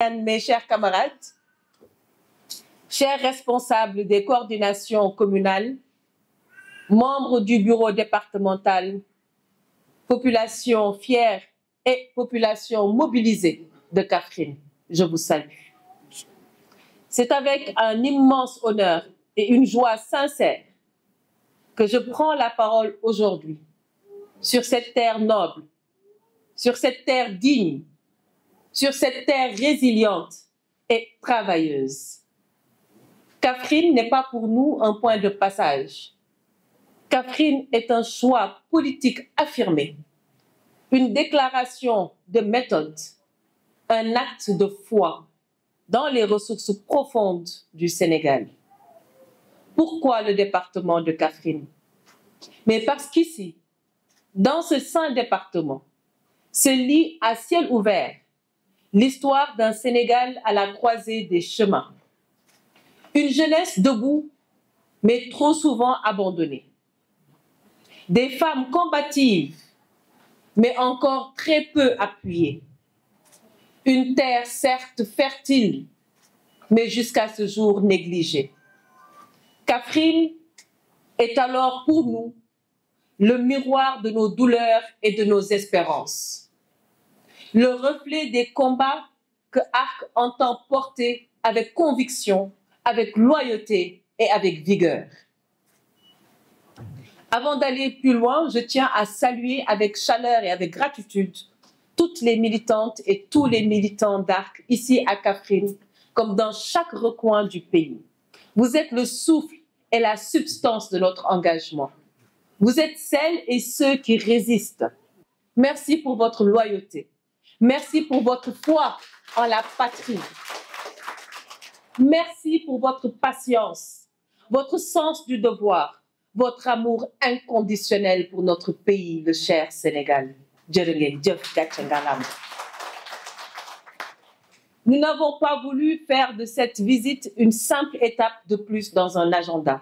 Viviane, mes chers camarades, chers responsables des coordinations communales, membres du bureau départemental, population fière et population mobilisée de Kaffrine, je vous salue. C'est avec un immense honneur et une joie sincère que je prends la parole aujourd'hui sur cette terre noble, sur cette terre digne, sur cette terre résiliente et travailleuse. Kaffrine n'est pas pour nous un point de passage. Kaffrine est un choix politique affirmé, une déclaration de méthode, un acte de foi dans les ressources profondes du Sénégal. Pourquoi le département de Kaffrine? Mais parce qu'ici, dans ce saint département, se lie à ciel ouvert l'histoire d'un Sénégal à la croisée des chemins. Une jeunesse debout, mais trop souvent abandonnée. Des femmes combatives, mais encore très peu appuyées. Une terre certes fertile, mais jusqu'à ce jour négligée. Kaffrine est alors pour nous le miroir de nos douleurs et de nos espérances. Le reflet des combats que ARC entend porter avec conviction, avec loyauté et avec vigueur. Avant d'aller plus loin, je tiens à saluer avec chaleur et avec gratitude toutes les militantes et tous les militants d'ARC ici à Kaffrine, comme dans chaque recoin du pays. Vous êtes le souffle et la substance de notre engagement. Vous êtes celles et ceux qui résistent. Merci pour votre loyauté. Merci pour votre foi en la patrie. Merci pour votre patience, votre sens du devoir, votre amour inconditionnel pour notre pays, le cher Sénégal. Nous n'avons pas voulu faire de cette visite une simple étape de plus dans un agenda.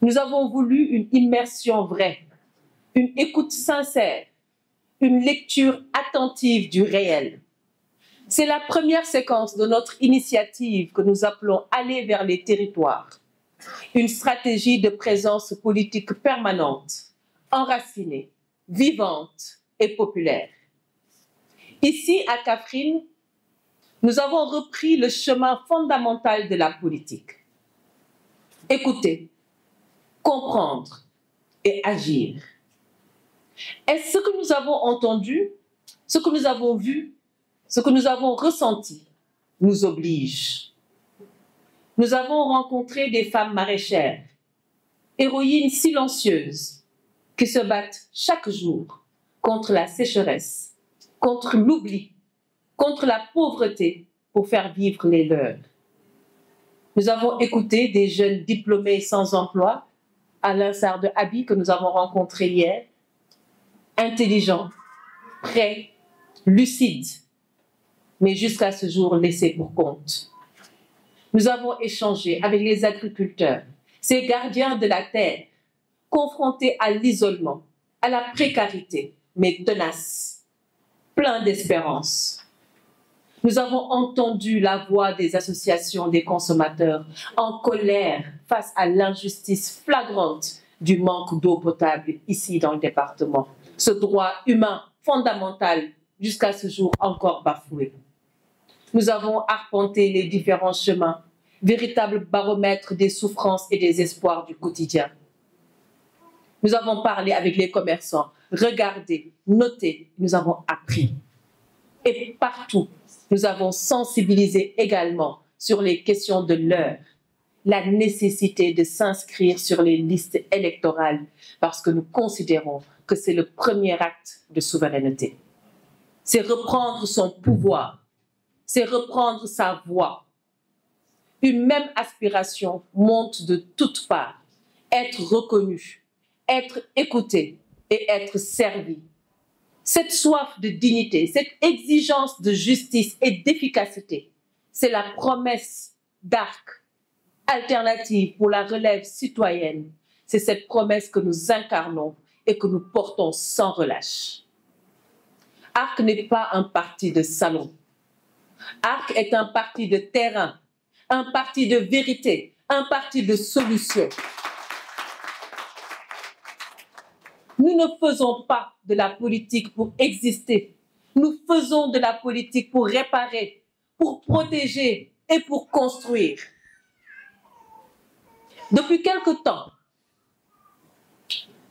Nous avons voulu une immersion vraie, une écoute sincère, une lecture attentive du réel. C'est la première séquence de notre initiative que nous appelons Aller vers les territoires. Une stratégie de présence politique permanente, enracinée, vivante et populaire. Ici, à Kaffrine, nous avons repris le chemin fondamental de la politique. Écouter, comprendre et agir. Est-ce que nous avons entendu, ce que nous avons vu, ce que nous avons ressenti nous oblige. Nous avons rencontré des femmes maraîchères, héroïnes silencieuses, qui se battent chaque jour contre la sécheresse, contre l'oubli, contre la pauvreté pour faire vivre les leurs. Nous avons écouté des jeunes diplômés sans emploi, à l'instar de Abi que nous avons rencontré hier, intelligents, prêts, lucides, mais jusqu'à ce jour laissés pour compte. Nous avons échangé avec les agriculteurs, ces gardiens de la terre, confrontés à l'isolement, à la précarité, mais tenaces, pleins d'espérance. Nous avons entendu la voix des associations des consommateurs en colère face à l'injustice flagrante du manque d'eau potable ici dans le département. Ce droit humain fondamental jusqu'à ce jour encore bafoué. Nous avons arpenté les différents chemins, véritables baromètres des souffrances et des espoirs du quotidien. Nous avons parlé avec les commerçants, regardé, noté, nous avons appris. Et partout, nous avons sensibilisé également sur les questions de l'heure, la nécessité de s'inscrire sur les listes électorales parce que nous considérons que c'est le premier acte de souveraineté. C'est reprendre son pouvoir, c'est reprendre sa voix. Une même aspiration monte de toutes parts, être reconnu, être écouté et être servi. Cette soif de dignité, cette exigence de justice et d'efficacité, c'est la promesse d'ARC, alternative pour la relève citoyenne. C'est cette promesse que nous incarnons et que nous portons sans relâche. ARC n'est pas un parti de salon. ARC est un parti de terrain, un parti de vérité, un parti de solution. Nous ne faisons pas de la politique pour exister. Nous faisons de la politique pour réparer, pour protéger et pour construire. Depuis quelque temps,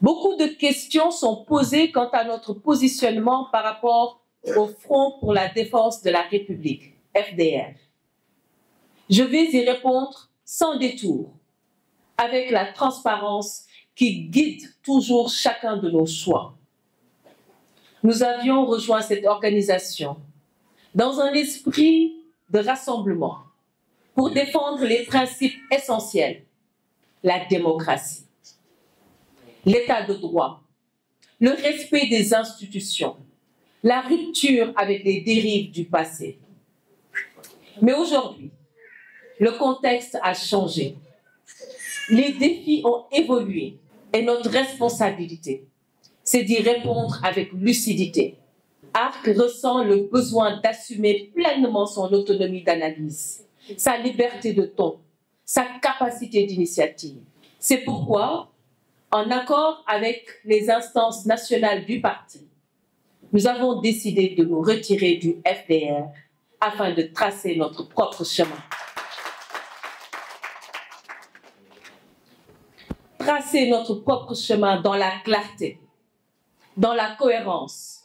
beaucoup de questions sont posées quant à notre positionnement par rapport au Front pour la défense de la République, FDR. Je vais y répondre sans détour, avec la transparence qui guide toujours chacun de nos choix. Nous avions rejoint cette organisation dans un esprit de rassemblement pour défendre les principes essentiels, la démocratie, l'état de droit, le respect des institutions, la rupture avec les dérives du passé. Mais aujourd'hui, le contexte a changé. Les défis ont évolué et notre responsabilité, c'est d'y répondre avec lucidité. ARC ressent le besoin d'assumer pleinement son autonomie d'analyse, sa liberté de ton, sa capacité d'initiative. C'est pourquoi, en accord avec les instances nationales du parti, nous avons décidé de nous retirer du FDR afin de tracer notre propre chemin. Tracer notre propre chemin dans la clarté, dans la cohérence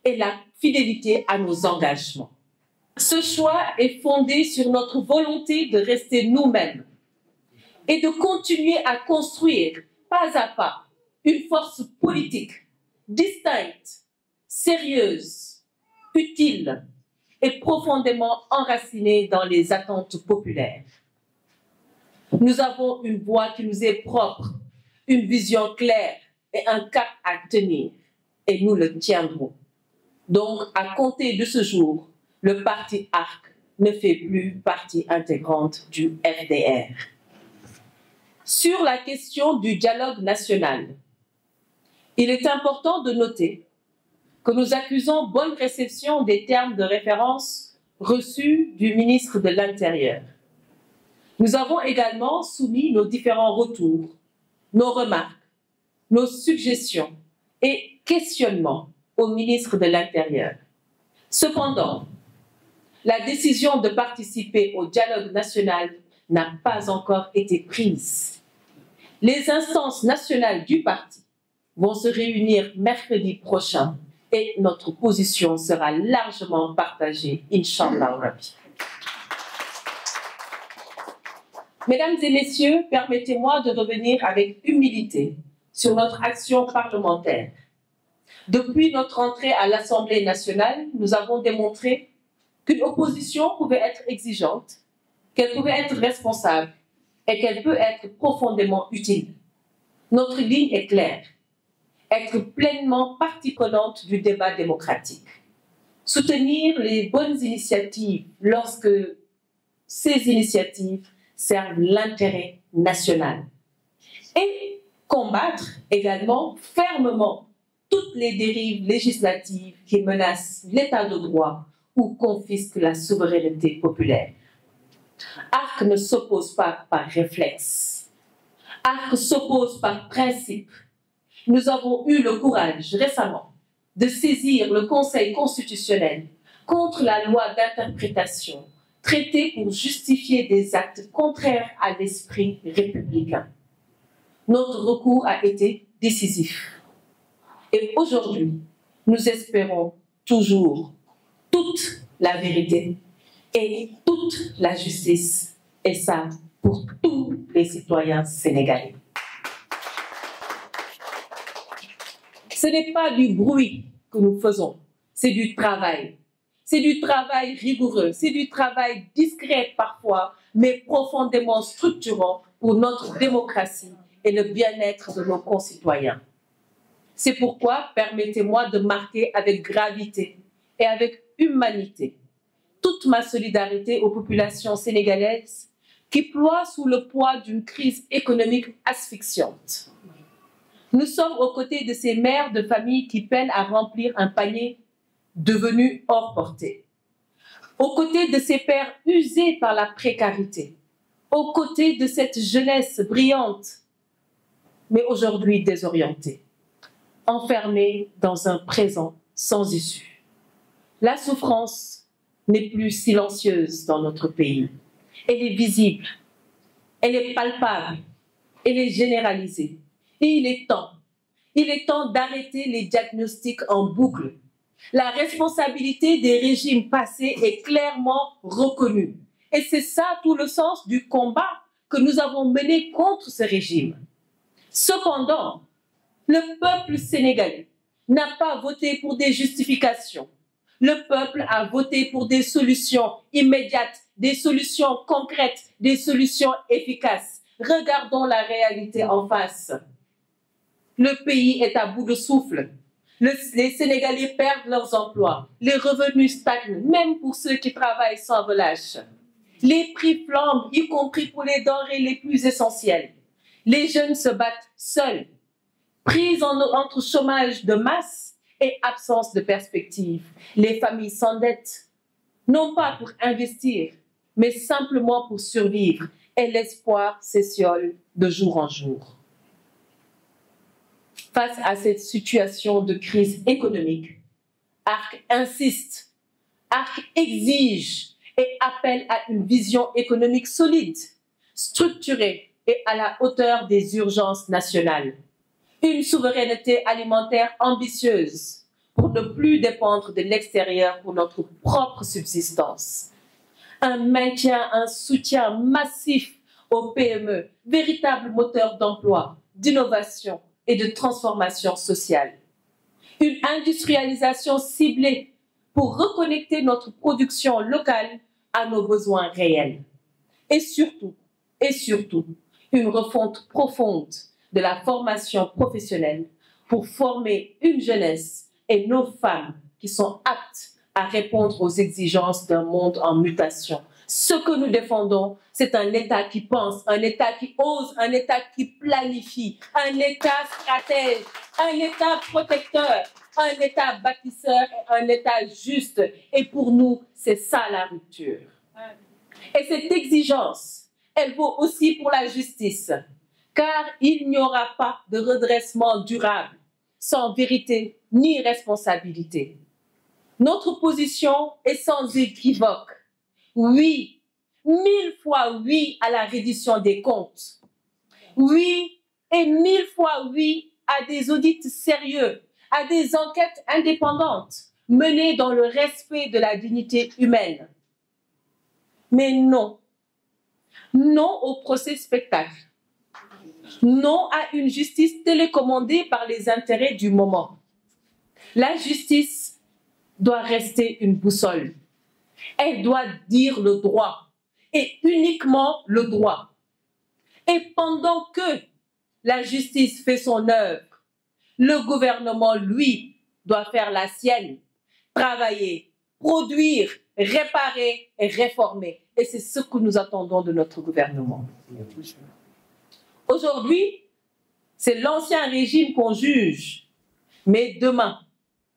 et la fidélité à nos engagements. Ce choix est fondé sur notre volonté de rester nous-mêmes et de continuer à construire pas à pas une force politique distincte, sérieuse, utile et profondément enracinée dans les attentes populaires. Nous avons une voix qui nous est propre, une vision claire et un cap à tenir, et nous le tiendrons. Donc, à compter de ce jour, le parti ARC ne fait plus partie intégrante du FDR. Sur la question du dialogue national, il est important de noter que nous accusons bonne réception des termes de référence reçus du ministre de l'Intérieur. Nous avons également soumis nos différents retours, nos remarques, nos suggestions et questionnements au ministre de l'Intérieur. Cependant, la décision de participer au dialogue national n'a pas encore été prise. Les instances nationales du parti vont se réunir mercredi prochain et notre position sera largement partagée, Inch'Allah Rabbi. Mesdames et messieurs, permettez-moi de revenir avec humilité sur notre action parlementaire. Depuis notre entrée à l'Assemblée nationale, nous avons démontré qu'une opposition pouvait être exigeante, qu'elle pouvait être responsable et qu'elle peut être profondément utile. Notre ligne est claire: être pleinement partie prenante du débat démocratique, soutenir les bonnes initiatives lorsque ces initiatives servent l'intérêt national et combattre également fermement toutes les dérives législatives qui menacent l'état de droit ou confisquent la souveraineté populaire. ARC ne s'oppose pas par réflexe. ARC s'oppose par principe. Nous avons eu le courage récemment de saisir le Conseil constitutionnel contre la loi d'interprétation traitée pour justifier des actes contraires à l'esprit républicain. Notre recours a été décisif. Et aujourd'hui, nous espérons toujours toute la vérité et toute la justice, et ça pour tous les citoyens sénégalais. Ce n'est pas du bruit que nous faisons, c'est du travail. C'est du travail rigoureux, c'est du travail discret parfois, mais profondément structurant pour notre démocratie et le bien-être de nos concitoyens. C'est pourquoi permettez-moi de marquer avec gravité et avec humanité toute ma solidarité aux populations sénégalaises qui ploient sous le poids d'une crise économique asphyxiante. Nous sommes aux côtés de ces mères de famille qui peinent à remplir un panier devenu hors portée. aux côtés de ces pères usés par la précarité, aux côtés de cette jeunesse brillante, mais aujourd'hui désorientée, enfermée dans un présent sans issue. La souffrance n'est plus silencieuse dans notre pays. Elle est visible, elle est palpable, elle est généralisée. Et il est temps d'arrêter les diagnostics en boucle. La responsabilité des régimes passés est clairement reconnue. Et c'est ça tout le sens du combat que nous avons mené contre ce régime. Cependant, le peuple sénégalais n'a pas voté pour des justifications. Le peuple a voté pour des solutions immédiates, des solutions concrètes, des solutions efficaces. Regardons la réalité en face. Le pays est à bout de souffle. Les Sénégalais perdent leurs emplois. Les revenus stagnent, même pour ceux qui travaillent sans relâche. Les prix flambent, y compris pour les denrées les plus essentielles. Les jeunes se battent seuls, pris entre chômage de masse et absence de perspective. Les familles s'endettent, non pas pour investir, mais simplement pour survivre. Et l'espoir s'étiole de jour en jour. Face à cette situation de crise économique, ARC insiste, ARC exige et appelle à une vision économique solide, structurée et à la hauteur des urgences nationales. Une souveraineté alimentaire ambitieuse pour ne plus dépendre de l'extérieur pour notre propre subsistance. Un maintien, un soutien massif aux PME, véritable moteur d'emploi, d'innovation et de transformation sociale. Une industrialisation ciblée pour reconnecter notre production locale à nos besoins réels. Et surtout, une refonte profonde de la formation professionnelle pour former une jeunesse et nos femmes qui sont aptes à répondre aux exigences d'un monde en mutation. Ce que nous défendons, c'est un État qui pense, un État qui ose, un État qui planifie, un État stratège, un État protecteur, un État bâtisseur et un État juste. Et pour nous, c'est ça la rupture. Et cette exigence, elle vaut aussi pour la justice, car il n'y aura pas de redressement durable sans vérité ni responsabilité. Notre position est sans équivoque. Oui, 1000 fois oui à la reddition des comptes. Oui et 1000 fois oui à des audits sérieux, à des enquêtes indépendantes menées dans le respect de la dignité humaine. Mais non, non au procès spectacle. Non à une justice télécommandée par les intérêts du moment. La justice doit rester une boussole. Elle doit dire le droit, et uniquement le droit. Et pendant que la justice fait son œuvre, le gouvernement, lui, doit faire la sienne, travailler, produire, réparer et réformer. Et c'est ce que nous attendons de notre gouvernement. Aujourd'hui, c'est l'ancien régime qu'on juge, mais demain,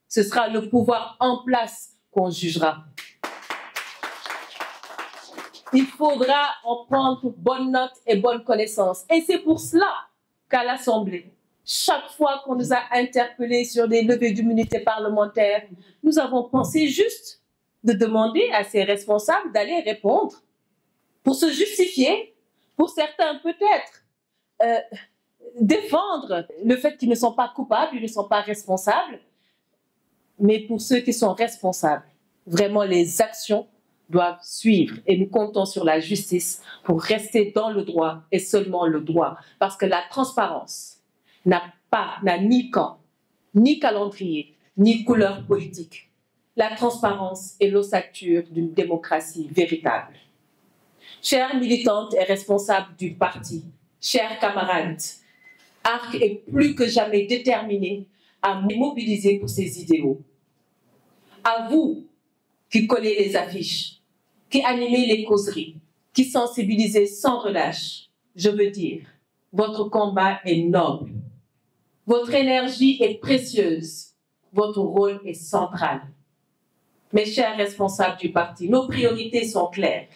ce sera le pouvoir en place qu'on jugera. Il faudra en prendre bonne note et bonne connaissance. Et c'est pour cela qu'à l'Assemblée, chaque fois qu'on nous a interpellés sur des levées d'immunité parlementaire, nous avons pensé juste de demander à ces responsables d'aller répondre pour se justifier, pour certains peut-être défendre le fait qu'ils ne sont pas coupables, ils ne sont pas responsables, mais pour ceux qui sont responsables, vraiment les actions doivent suivre et nous comptons sur la justice pour rester dans le droit et seulement le droit. Parce que la transparence n'a ni camp, ni calendrier, ni couleur politique. La transparence est l'ossature d'une démocratie véritable. Chères militantes et responsables du parti, chers camarades, ARC est plus que jamais déterminé à mobiliser pour ses idéaux. À vous qui collez les affiches, qui animez les causeries, qui sensibilisez sans relâche, je veux dire, votre combat est noble. Votre énergie est précieuse. Votre rôle est central. Mes chers responsables du parti, nos priorités sont claires.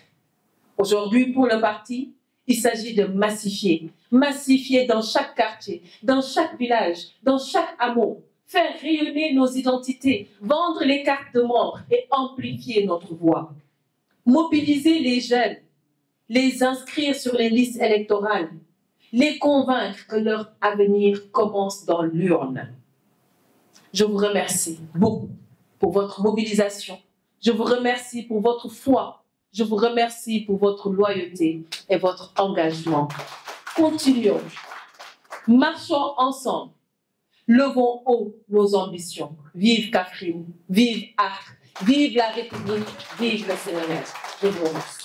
Aujourd'hui, pour le parti, il s'agit de massifier. Massifier dans chaque quartier, dans chaque village, dans chaque hameau. Faire rayonner nos identités, vendre les cartes de membres et amplifier notre voix. Mobiliser les jeunes, les inscrire sur les listes électorales, les convaincre que leur avenir commence dans l'urne. Je vous remercie beaucoup pour votre mobilisation. Je vous remercie pour votre foi. Je vous remercie pour votre loyauté et votre engagement. Continuons. Marchons ensemble. Levons haut nos ambitions. Vive Kaffrine, vive Acre, vive la République, vive le Sénégal. Je vous remercie.